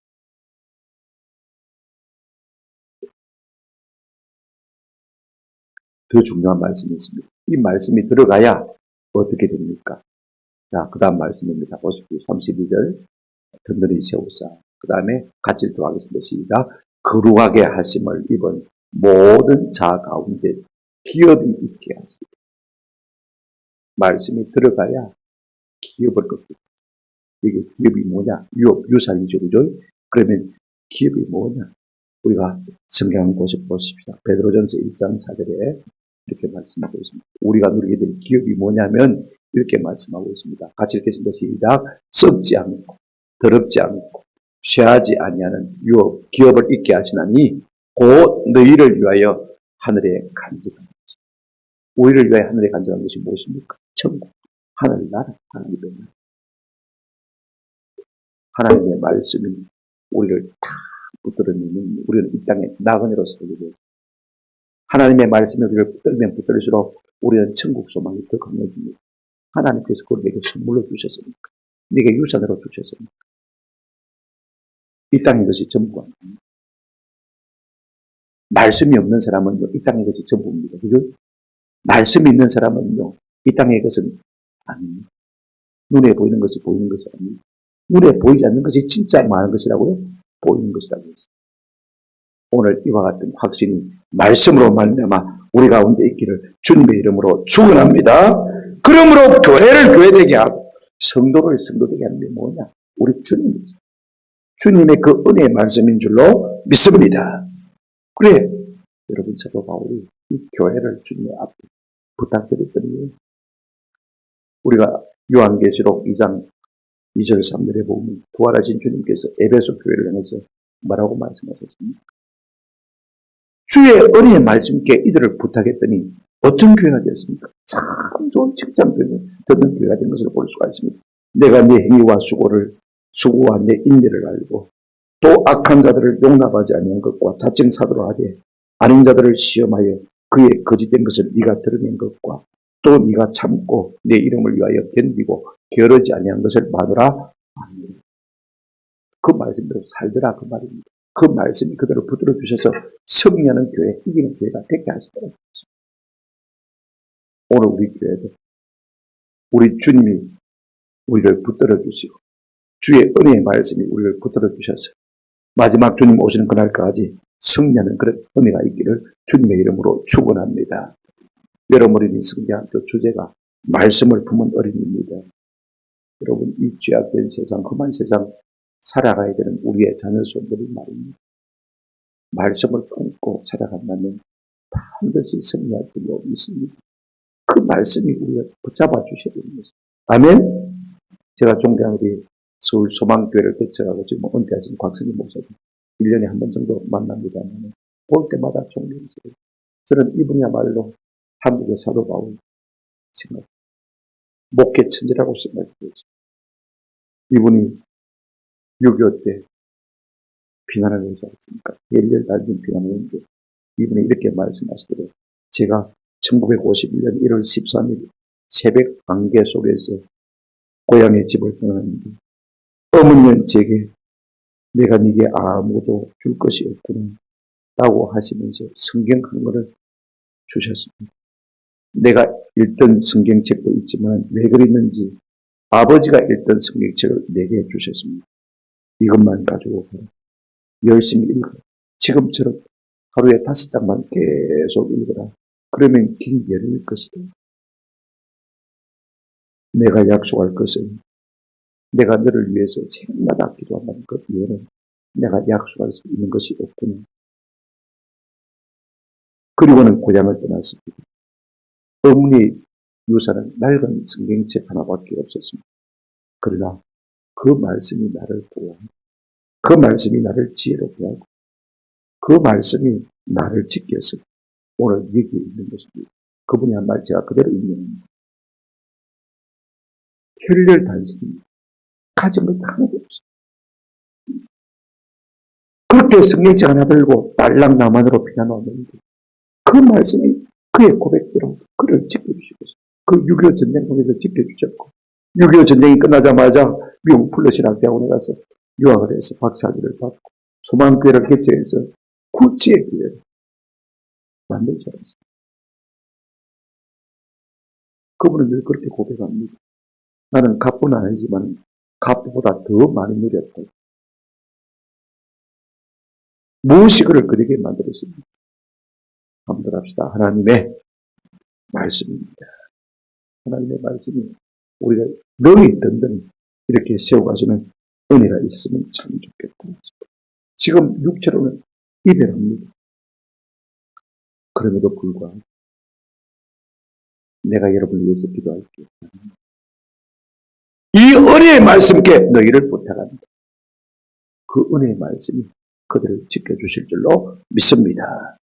더 중요한 말씀이 있습니다. 이 말씀이 들어가야 어떻게 됩니까? 자, 그 다음 말씀입니다. 보십시오. 32절. 든든히 세우사. 그 다음에 같이 또 하겠습니다. 시작. 거룩하게 하심을 입은 모든 자 가운데서 기업이 있게 하시고. 말씀이 들어가야 기업을 걷고. 이게 기업이 뭐냐? 유산이죠. 그죠? 그러면 기업이 뭐냐? 우리가 성경 보십시다. 베드로전서 1장 4절에 이렇게 말씀하고 있습니다. 우리가 누리게 될 기업이 뭐냐면 이렇게 말씀하고 있습니다. 같이 읽겠습니다. 시작. 썩지 않고 더럽지 않고 쇠하지 아니하는 기업을 있게 하시나니 곧 너희를 위하여 하늘에 간직한 것이. 우리를 위하여 하늘에 간직한 것이 무엇입니까? 천국, 하늘나라, 하나님의 나라. 하나님의 말씀이 우리를 다 붙들어내는 우리는 이 땅에 나그네로 살게 되고 하나님의 말씀이 우리를 붙들면 붙들수록 우리는 천국 소망이 더 강해집니다. 하나님께서 그걸 내게 선물로 주셨습니까? 내게 유산으로 주셨습니까? 이 땅의 것이 전부가 아닙니다. 말씀이 없는 사람은요, 이 땅의 것이 전부입니다. 그죠? 말씀이 있는 사람은요, 이 땅의 것은 아닙니다. 눈에 보이는 것이 보이는 것이 아닙니다. 눈에 보이지 않는 것이 진짜 많은 것이라고요? 보이는 것이라고 했습니다. 오늘 이와 같은 확신이 말씀으로 말미암아 우리 가운데 있기를 주님의 이름으로 축원합니다. 그러므로 교회를 교회되게 하고 성도를 성도되게 하는 게 뭐냐? 우리 주님이죠. 주님의 그 은혜의 말씀인 줄로 믿습니다. 그래, 여러분 사도 바울이 이 교회를 주님의 앞에 부탁드렸더니 우리가 요한계시록 2장 2절 3절에 보면 부활하신 주님께서 에베소 교회를 향해서 뭐라고 말씀하셨습니까? 주의 은혜의 말씀께 이들을 부탁했더니 어떤 교회가 되었습니까? 참 좋은 칭찬 듣는 교회가 된 것을 볼 수가 있습니다. 내가 네 행위와 수고와 내 인내를 알고 또 악한 자들을 용납하지 아니한 것과 자칭 사도로 하되 아닌 자들을 시험하여 그의 거짓된 것을 네가 드러낸 것과 또 네가 참고 내 이름을 위하여 견디고 게으르지 아니한 것을 마누라. 그 말씀대로 살더라 그 말입니다. 그 말씀이 그대로 붙들어 주셔서 승리하는 교회, 이기는 교회가 되게 하시더라고요. 오늘 우리 교회도 우리 주님이 우리를 붙들어 주시고 주의 은혜의 말씀이 우리를 붙들어 주셔서 마지막 주님 오시는 그날까지 승리하는 그런 은혜가 있기를 주님의 이름으로 축원합니다. 여러분, 어린이 성경학교 주제가 말씀을 품은 어린이입니다. 여러분, 이 죄악된 세상, 험한 세상 살아가야 되는 우리의 자녀손들이 말입니다. 말씀을 품고 살아간다면 반드시 승리할 줄로 믿습니다. 그 말씀이 우리를 붙잡아 주셔야 되는 것입니다. 아멘. 제가 존경하는 우리 서울 소망교회를 개척하고 지금 은퇴하신 곽선희 목사님 1년에 한 번 정도 만납니다만 볼 때마다 존경스러워요. 저는 이분이야말로 한국의 사도 바울 생각, 목회 천재라고 생각해요. 이분이 6.25 때 비난을 하지 않습니까? 열렬 달린 비난을 했는데 이분이 이렇게 말씀하시더라고요. 제가 1951년 1월 13일 새벽 안개 속에서 고향의 집을 떠났는데 어머니는 제게 내가 네게 아무도 줄 것이 없구나 라고 하시면서 성경 한 권을 주셨습니다. 내가 읽던 성경책도 있지만 왜 그랬는지 아버지가 읽던 성경책을 내게 주셨습니다. 이것만 가지고 열심히 읽어. 지금처럼 하루에 5장만 계속 읽어라. 그러면 긴 열일 것이다. 내가 약속할 것은 내가 너를 위해서 새벽마다 기도한다는 것 외에는 내가 약속할 수 있는 것이 없구나. 그리고는 고향을 떠났습니다. 어머니 유산은 낡은 성경책 하나밖에 없었습니다. 그러나 그 말씀이 나를 보호하고 그 말씀이 나를 지혜롭게 하고 그 말씀이 나를 지켜서 오늘 여기 있는 것입니다. 그분이 한 말 제가 그대로 인용합니다. 혈렬 단식입니다. 가진 것 하나도 없어요. 그렇게 성경책 하나 들고 딸랑 나만으로 피난왔는데 그 말씀이 그의 고백대로 그를 지켜주시고 그 6.25 전쟁 통해서 지켜주셨고 6.25 전쟁이 끝나자마자 미국 플러시락 대학원에 가서 유학을 해서 박사학위를 받고 소망교회를 개최해서 구치의 교회를 만들지 않았습니다. 그분은 늘 그렇게 고백합니다. 나는 갑부는 아니지만 갑부보다 더 많이 누렸다. 무엇이 그를 그렇게 만들었습니까? 한번 합시다. 하나님의 말씀입니다. 하나님의 말씀이 우리가 능히 든든히 이렇게 세워가시는 은혜가 있으면 참 좋겠다. 지금 육체로는 이별합니다. 그럼에도 불구하고 내가 여러분을 위해서 기도할게요. 이 은혜의 말씀께 너희를 부탁합니다. 그 은혜의 말씀이 그들을 지켜주실 줄로 믿습니다.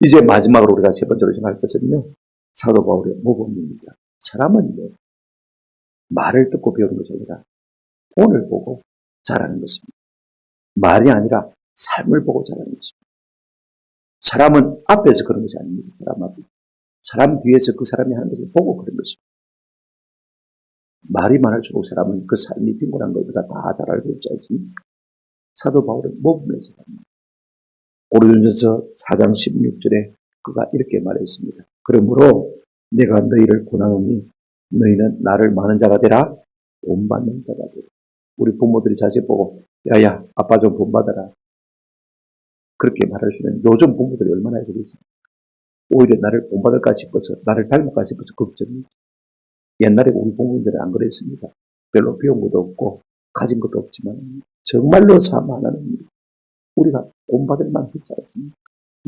이제 마지막으로 우리가 세 번째로 생각할 것은요. 사도 바울의 모범입니다. 사람은요. 말을 듣고 배우는 것이 아니라 본을 보고 자라는 것입니다. 말이 아니라 삶을 보고 자라는 것입니다. 사람은 앞에서 그런 것이 아닙니다. 사람 앞에서. 사람 뒤에서 그 사람이 하는 것을 보고 그런 것입니다. 말이 많을수록 사람은 그 삶이 빈곤한 것보다 다 잘 알고 있지 않습니까? 사도 바울은 모범에서 합니다. 고린도전서 4장 16절에 그가 이렇게 말했습니다. 그러므로 내가 너희를 권하노니 너희는 나를 많은 자가 되라, 본받는 자가 되라. 우리 부모들이 자식 보고 야야 아빠 좀 본받아라. 그렇게 말할 수 있는 요즘 부모들이 얼마나 그러겠습니까? 오히려 나를 본받을까 싶어서 나를 닮을까 싶어서 걱정이죠. 옛날에 우리 부모님들은 안 그랬습니다. 별로 배운 것도 없고 가진 것도 없지만 정말로 삶 하나는 우리가 본받을 만한 했지 않습니까?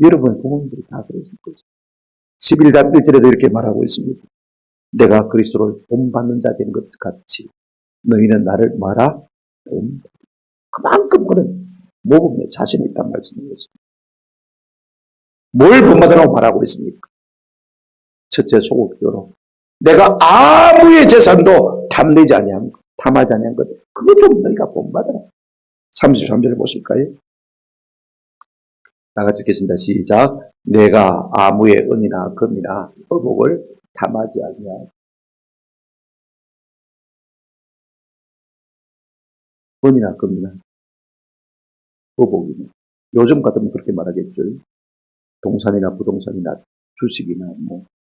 여러분 부모님들이 다 그랬을 거죠. 11장 1절에도 이렇게 말하고 있습니다. 내가 그리스도를 본받는 자 된 것 같이 너희는 나를 말아 본받아. 그만큼 그는 모범에 자신이 있다는 말씀인 것입니다. 뭘 본받으라고 말하고 있습니까? 첫째 소극적으로 내가 아무의 재산도 탐내지 아니한 것, 탐하지 아니한 것, 그거 좀 너희가 본받아라. 33절을 보실까요? 다 같이 읽겠습니다. 시작. 내가 아무의 은이나 금이나 의복을 탐하지 아니하고. 은이나 금이나 의복이나 요즘 같으면 그렇게 말하겠죠. 동산이나 부동산이나 주식이나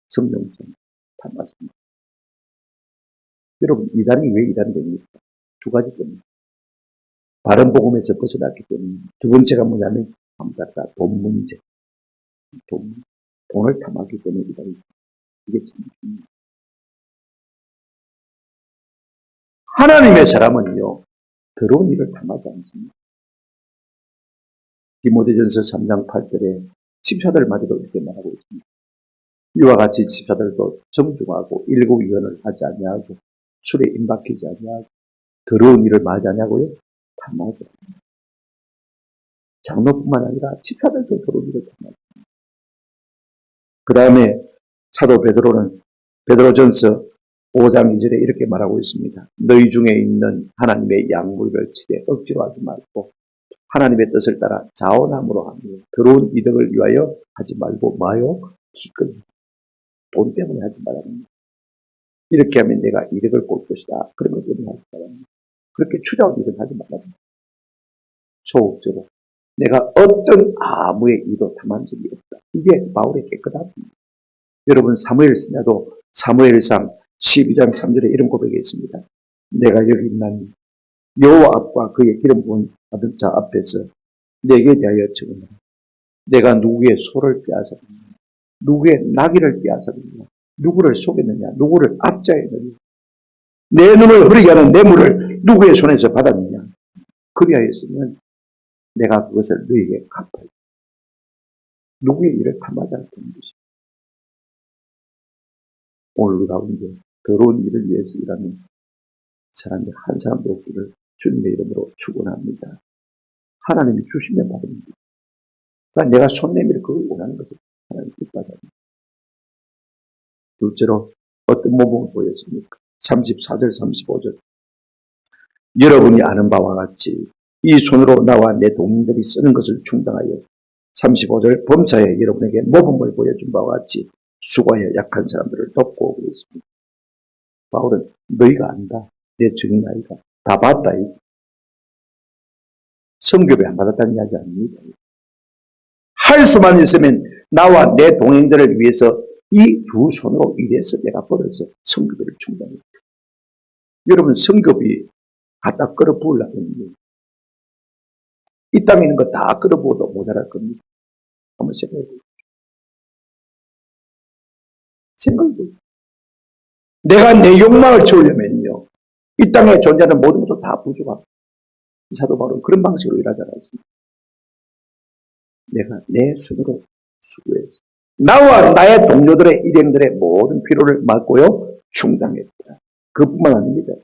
성명성 탐하십니다. 여러분 이단이 왜 이단이 됩니까? 두 가지 때문에. 바른 복음에서 벗어났기 때문에. 두 번째가 뭐냐면 돈 문제. 돈을 탐하기 때문에 이단이. 이게 참 중요합니다. 하나님의 사람은요. 더러운 일을 탐하지 않습니다. 디모데전서 3장 8절에 집사들마저도 이렇게 말하고 있습니다. 이와 같이 집사들도 정중하고 일고이견을 하지 아니하고 술에 임박히지 아니하고 더러운 일을 말하지 아니하고요. 탐하지 않습니다. 장로뿐만 아니라 집사들도 더러운 일을 탐하지 않습니다. 그 다음에 사도 베드로는 베드로전서 5장 2절에 이렇게 말하고 있습니다. 너희 중에 있는 하나님의 양물을 치되 억지로 하지 말고 하나님의 뜻을 따라 자원함으로 하며 더러운 이득을 위하여 하지 말고 마요 기꺼이 돈 때문에 하지 말아라. 이렇게 하면 내가 이득을 볼 것이다. 그런 것 때문에 하지 말아라. 그렇게 추잡한 일을 하지 말아라. 소극적으로 내가 어떤 아무의 이도 탐한 적이 없다. 이게 바울의 깨끗함입니다. 여러분 사무엘서도 사무엘상 12장 3절에 이런 고백이 있습니다. 내가 여기 있나니 여호와 앞과 그의 기름 부은 받은 자 앞에서 내게 대하여 증언하라. 내가 누구의 소를 빼앗았느냐, 누구의 나귀를 빼앗았느냐, 누구를 속였느냐, 누구를 압자했느냐, 내 눈을 흐리게 하는 뇌물을 누구의 손에서 받았느냐. 그리하였으면 내가 그것을 너에게 갚아야. 누구의 일을 탐하지 않는 것입니다. 오늘 가운데 더러운 일을 위해서 일하는 사람이 한 사람도 없기를 주님의 이름으로 축원합니다. 하나님이 주시면 받습니다. 그러니까 내가 손 내밀어 그걸 원하는 것을 하나님 기뻐하다. 둘째로 어떤 모범을 보였습니까? 34절 35절 여러분이 아는 바와 같이 이 손으로 나와 내 동민들이 쓰는 것을 충당하여 35절 범사에 여러분에게 모범을 보여준 바와 같이 수고하여 약한 사람들을 돕고 그랬습니다. 바울은 너희가 안다. 내 증인 아이가 다 봤다. 성교배 안 받았다는 이야기 아닙니다. 할 수만 있으면 나와 내 동행들을 위해서 이 두 손으로 일해서 내가 벌어서 성교비를 충당했다. 여러분 성교비 갖다 끌어 부으려면 이 땅에 있는 거 다 끌어 부어도 모자랄 겁니다. 한번 생각해 보세요. 생각해 보세요. 내가 내 욕망을 채우려면요. 이 땅에 존재하는 모든 것도 다 부족하고 사도 바울은 그런 방식으로 일하지 않았습니다. 내가 내 손으로 수고해서 나와 나의 동료들의 일행들의 모든 필요를 막고요 충당했다. 그뿐만 아닙니다.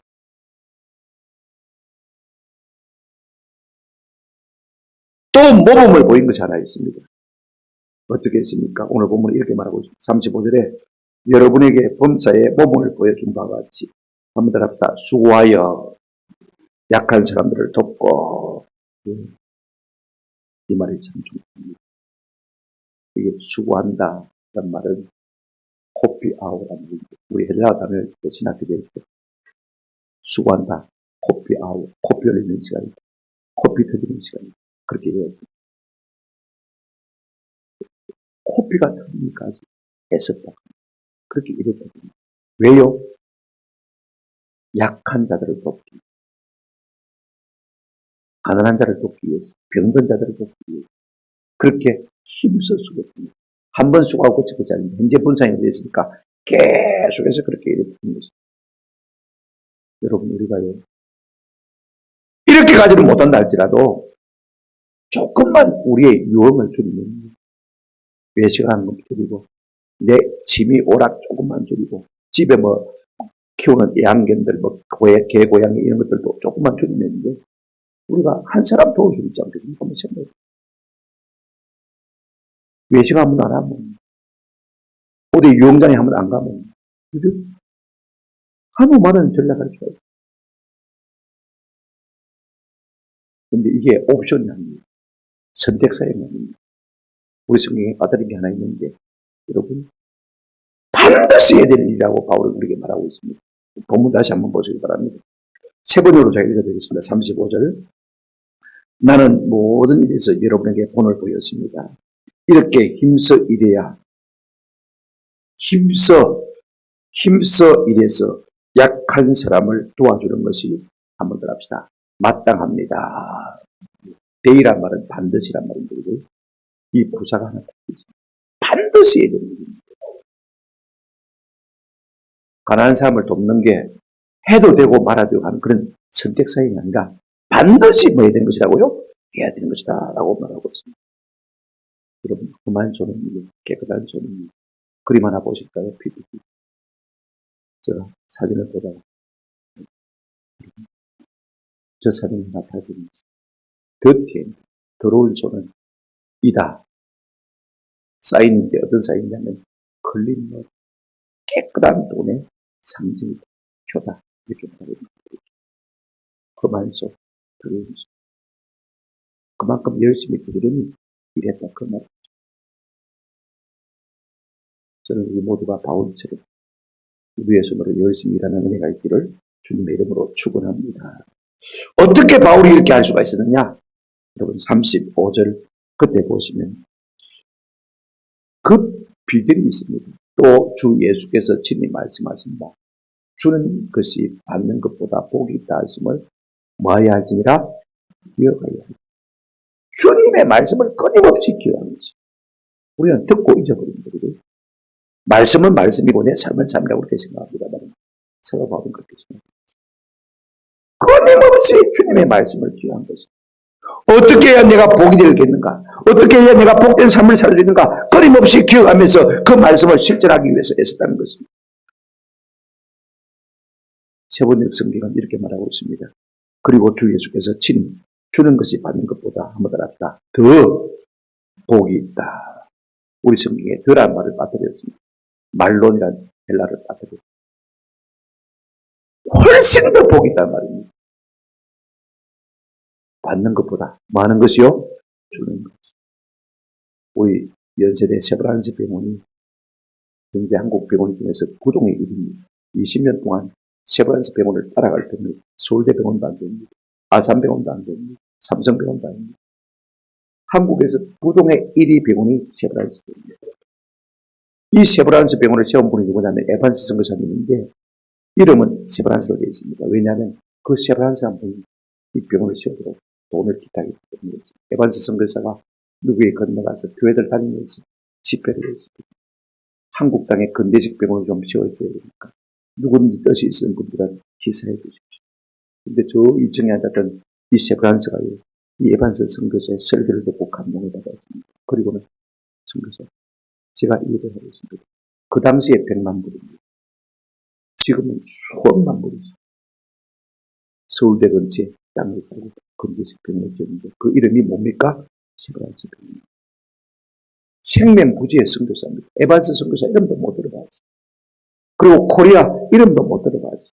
또 모범을 보인 것이 하나 있습니다. 어떻게 했습니까? 오늘 보면 이렇게 말하고 있습니다. 35절에 여러분에게 범사에 모범을 보여준 바와 같이 한번 더 합시다. 수고하여 약한 사람들을 돕고. 이 말이 참 중요합니다. 이게 수고한다 라는 말은 코피아우라는 말입니다. 우리 헬라어 단어를 신학교 배울 때 수고한다, 코피아우, 코피 흘리는 시간이다, 코피 터지는 시간이다. 그렇게 되었습니다. 코피가 터지니까지 애썼다. 그렇게 이랬거든요. 왜요? 약한 자들을 돕기, 가난한 자를 돕기 위해서, 병든 자들을 돕기 위해서 그렇게 힘써 수고했습니다. 한 번 수고하고 고칠 것이 아닙니다. 현재 분산이 됐으니까 계속해서 그렇게 일했던 것입니다. 여러분 우리가요 이렇게 가지를 못한다 할지라도 조금만 우리의 유형을 줄이면 외식하는 것 줄이고 내 짐이 오락 조금만 줄이고 집에 뭐 키우는 양견들 뭐 개, 고양이 이런 것들도 조금만 줄이면 우리가 한 사람 도울 수 있지 않겠습니까? 한번 생각해. 외식 한번 안 하면 어디 유흥장에 한번 안 가면 그죠? 하도 많은 전략을 줘야 돼. 근데 이게 옵션이 아닙니다. 선택사항이 아닙니다. 우리 성경에 빠뜨린 게 하나 있는데 여러분 반드시 해야 될 일이라고 바울은 우리에게 말하고 있습니다. 본문 다시 한번 보시기 바랍니다. 세 번으로 제가 읽어드리겠습니다. 35절 나는 모든 일에서 여러분에게 본을 보였습니다. 이렇게 힘써 일해야 힘써 일해서 약한 사람을 도와주는 것이 한번 더 합시다. 마땅합니다. 대의란 말은 반드시란 말인데 이 부사가 하나 있습니다. 반드시 해야 되는 일입니다. 가난한 사람을 돕는 게 해도 되고 말아도 하는 그런 선택사항이 아니라 반드시 뭐 해야 되는 것이라고요? 해야 되는 것이다 라고 말하고 있습니다. 여러분 험한 손은 깨끗한 손은 그림 하나 보실까요? PPT. 제가 사진을 보다가 저 사진이 나타나는 더티엔 더러운 손은 이다. 사인인데 어떤 사인이냐면 걸린 것 깨끗한 돈의 상징이다. 표다. 이렇게 말합니다. 험한 손, 더러운 손. 그만큼 열심히 부지런히 일했다 그 말. 저는 우리 모두가 바울처럼 우리의 손으로 열심히 일하는 은혜가 있기를 주님의 이름으로 축원합니다. 어떻게 바울이 이렇게 할 수가 있었느냐? 여러분 35절 그때 보시면 그 비결이 있습니다. 또 주 예수께서 친히 말씀하신다. 주는 것이 받는 것보다 복이 있다 하심을 뭐해야 할지니라 기억하여 할지. 주님의 말씀을 끊임없이 기억하는 것이. 우리는 듣고 잊어버립니다. 말씀은 말씀이고 내 삶은 삶이라고 그렇게 생각합니다만 사도 바울은 그렇게 생각합니다. 끊임없이 주님의 말씀을 기억한 것이. 어떻게 해야 내가 복이 되겠는가? 어떻게 해야 내가 복된 삶을 살 수 있는가? 끊임없이 기억하면서 그 말씀을 실천하기 위해서 애썼다는 것입니다. 세번역 성경은 이렇게 말하고 있습니다. 그리고 주 예수께서 친히 주는 것이 받는 것보다 한번 더 합시다. 더 복이 있다. 우리 성경에 더란 말을 빠뜨렸습니다. 말론이란 헬라를 빠뜨렸습니다. 훨씬 더 복이 있단 말입니다. 받는 것보다 많은 것이요? 주는 것. 우리 연세대 세브란스 병원이 현재 한국 병원 중에서 부동의 일입니다. 20년 동안 세브란스 병원을 따라갈 때는 서울대 병원도 안 됩니다. 아산병원도 안 됩니다. 삼성병원도 아닙니다. 한국에서 부동의 1위 병원이 세브란스 병원입니다. 이 세브란스 병원을 세운 분이 누구냐면 에반스 선교사님인데 이름은 세브란스로 되어 있습니다. 왜냐하면 그 세브란스 한 분이 이 병원을 세우도록 돈을 기탁했기 때문에 에반스 선교사가 누구에 건너가서 교회들 다니면서 집회를 했습니다. 한국 땅에 근대식 병원을 좀 세워줘야 되니까 누구든지 뜻이 있는 분들은 기사해 주십시오. 근데 저 2층에 앉았던 이 세브란스가 이 에반스 선교사의 설교를 듣고 감동을 받았습니다. 그리고는 선교사 제가 이 일을 하고 있습니다. 그 당시에 100만 불입니다. 지금은 수억만 불이죠. 서울대 근처에 땅을 사고 근대식 병원을 지었는데 그 이름이 뭡니까? 세브란스 병원. 생명구지의 선교사입니다. 에반스 선교사 이름도 못 들어봤어요. 그리고 코리아 이름도 못 들어봤어요.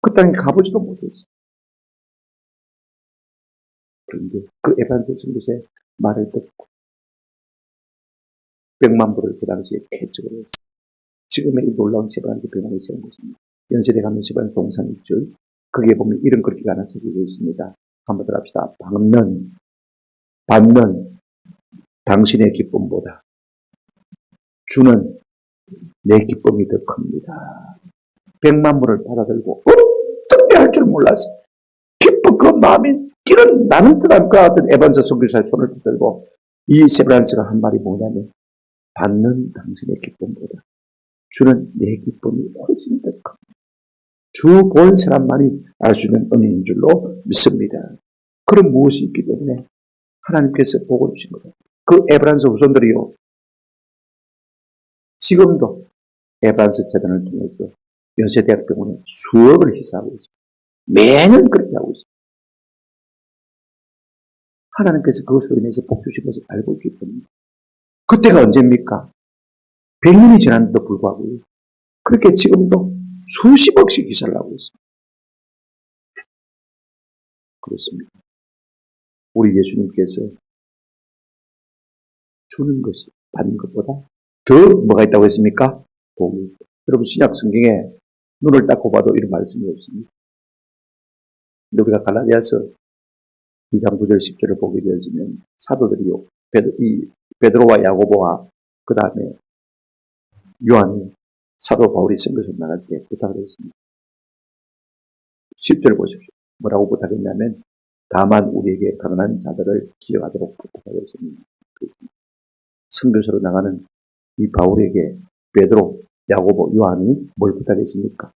그 땅에 가보지도 못했어요. 그런데 그 에반스 선교사의 말을 듣고 100만 불을 그 당시에 개척을 했어요. 지금의 이 놀라운 세브란스 병원을 세운 것입니다. 연세대 가면 세브란스 동산 있죠. 거기에 보면 이름 그렇게 하나 써지고 있습니다. 한번 더 합시다. 받는 당신의 기쁨보다 주는 내 기쁨이 더 큽니다. 100만 불을 받아들고 어떻게 할 줄 몰랐어요. 기쁜 그 마음이 끼는 나는 듯한 그 같은 에반스 선교사의 손을 붙들고 이 세브란스가 한 말이 뭐냐면 받는 당신의 기쁨보다 주는 내 기쁨이 훨씬 더 큽니다. 주 본 사람만이 알 수 있는 은혜인 줄로 믿습니다. 그런 무엇이 있기 때문에 하나님께서 복을 주신 거예요. 그 에브란스 후손들이요. 지금도 에반스 재단을 통해서 연세대학병원에 수억을 희사하고 있습니다. 매년 그렇게 하고 있습니다. 하나님께서 그것으로 인해서 복 주신 것을 알고 있기 때문에 그때가 언제입니까? 100년이 지났는데도 불구하고 그렇게 지금도 수십억씩 희사를 하고 있습니다. 그렇습니다. 우리 예수님께서 주는 것이 받는 것보다 더 뭐가 있다고 했습니까? 복이 있다. 여러분 신약 성경에 눈을 딱 꼽아도 이런 말씀이 없습니다. 근데 우리가 갈라디아서 2장 9절 10절을 보게 되어지면 사도들이요. 베드로와 야고보와 그 다음에 요한이 사도 바울이 선교서 나갈 때 부탁을 했습니다. 10절 보십시오. 뭐라고 부탁했냐면 다만 우리에게 가난한 자들을 기억하도록 부탁하였습니다. 선교서로 나가는 이 바울에게 베드로, 야고보, 요한이 뭘 부탁했습니까?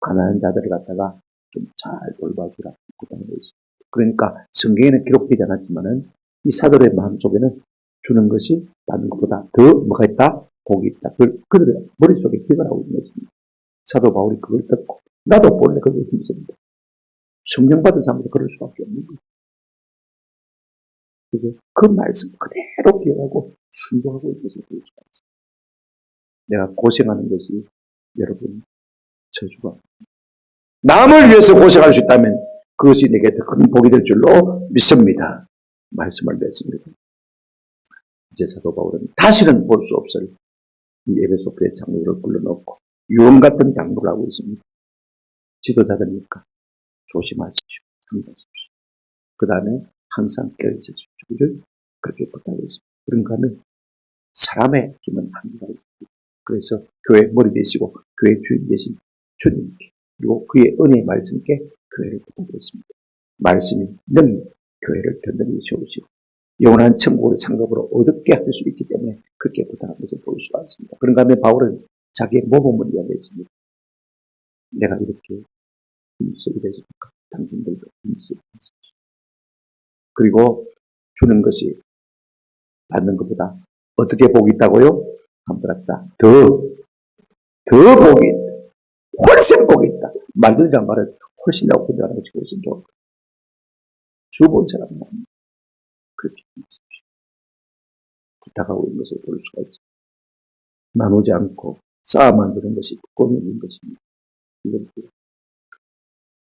가난한 자들을 갖다가 좀 잘 돌봐주라 부탁을 했습니다. 그러니까 성경에는 기록되지 않았지만은 이 사도의 마음속에는 주는 것이 받는 것보다 더 뭐가 있다? 복이 있다. 그들의 머릿속에 기억을 하고 있는 것입니다. 사도 바울이 그걸 듣고 나도 본래 그걸 힘씁니다. 성령 받은 사람도 그럴 수밖에 없는 거예요. 그래서 그 말씀 그대로 기억하고 순종하고 있는 것을 볼 수가 있어요. 내가 고생하는 것이 여러분 저주가 남을 위해서 고생할 수 있다면 그것이 내게 더 큰 복이 될 줄로 믿습니다. 말씀을 맺습니다. 이제 사도 바울은 다시는 볼 수 없을 이 에베소 교회 장로를 불러놓고 유언 같은 장로를 하고 있습니다. 지도자들이니까 조심하십시오. 참으십시오. 그 다음에 항상 깨어있으십시오를 그렇게 부탁했습니다. 그런가 하면 사람의 힘은 한계가 있습니다. 그래서 교회 머리 되시고 교회 주인 되신 주님께 그리고 그의 은혜의 말씀께 교회를 부탁했습니다. 말씀이 능히 교회를 든든히 세우시고 영원한 천국을 상급으로 얻게 할 수 있기 때문에 그렇게 부탁한 것을 볼 수가 있습니다. 그런가 하면 바울은 자기의 모범을 이야기했습니다. 내가 이렇게 힘쓰게 됐으니까 당신들도 힘쓰게 됐습니다. 그리고 주는 것이 받는 것보다 어떻게 복이 있다고요? 한번합니다. 더 복이 있다. 훨씬 복이 있다. 만들자 말은 훨씬 더 혼자 하는 것이 훨씬 좋을 거다. 주본 사람은 그렇게 부탁하고 있는 것을 볼 수가 있습니다. 나누지 않고 쌓아 만드는 것이 꿈인 것입니다.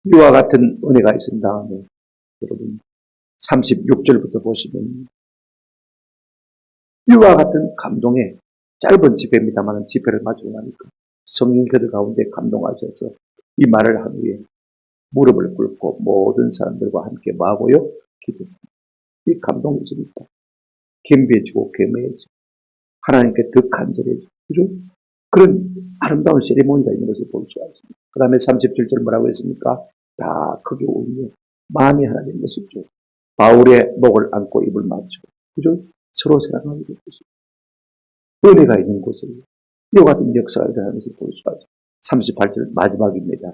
이와 같은 은혜가 있은 다음에 여러분 36절부터 보시면 이와 같은 감동의 짧은 집회입니다만 집회를 마치고 나니까 성령 그들 가운데 감동하셔서 이 말을 한 후에 무릎을 꿇고 모든 사람들과 함께 뭐하고요? 기도합니다. 이 감동이 있으니까 겸비해지고 겸해지고 하나님께 더 간절해지고 그런 아름다운 세리머니가 있는 것을 볼 수가 있습니다. 그 다음에 37절 뭐라고 했습니까? 다 크게 울며 마음이 하나 된 것이죠. 바울의 목을 안고 입을 맞추고 그죠? 서로 사랑하게 될 것입니다. 은혜가 있는 곳에 이와 같은 역사가 일어나는 것을 볼 수가 있습니다. 38절 마지막입니다.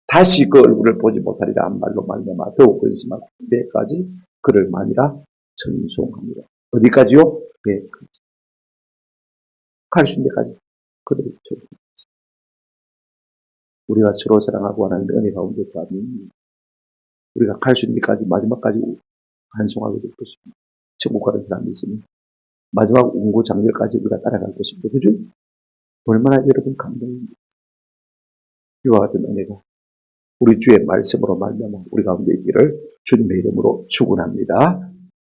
다시 그 얼굴을 보지 못하리라 한 말로 말미암아 더욱 근심하고 배까지 그를 마니라 전송합니다. 어디까지요? 배까지. 갈 수 있는 데까지 그들을 전송합니다. 우리가 서로 사랑하고 하나님의 은혜 가운데 가면 우리가 갈 수 있는 데까지 마지막까지 간송하게 될 것입니다. 천국 가는 사람이 있으면 마지막 운고 장렬까지 우리가 따라갈 것입니다. 그죠? 얼마나 여러분 감동입니다. 이와 같은 은혜가 우리 주의 말씀으로 말미암아 우리 가운데 있기를 주님의 이름으로 축원합니다.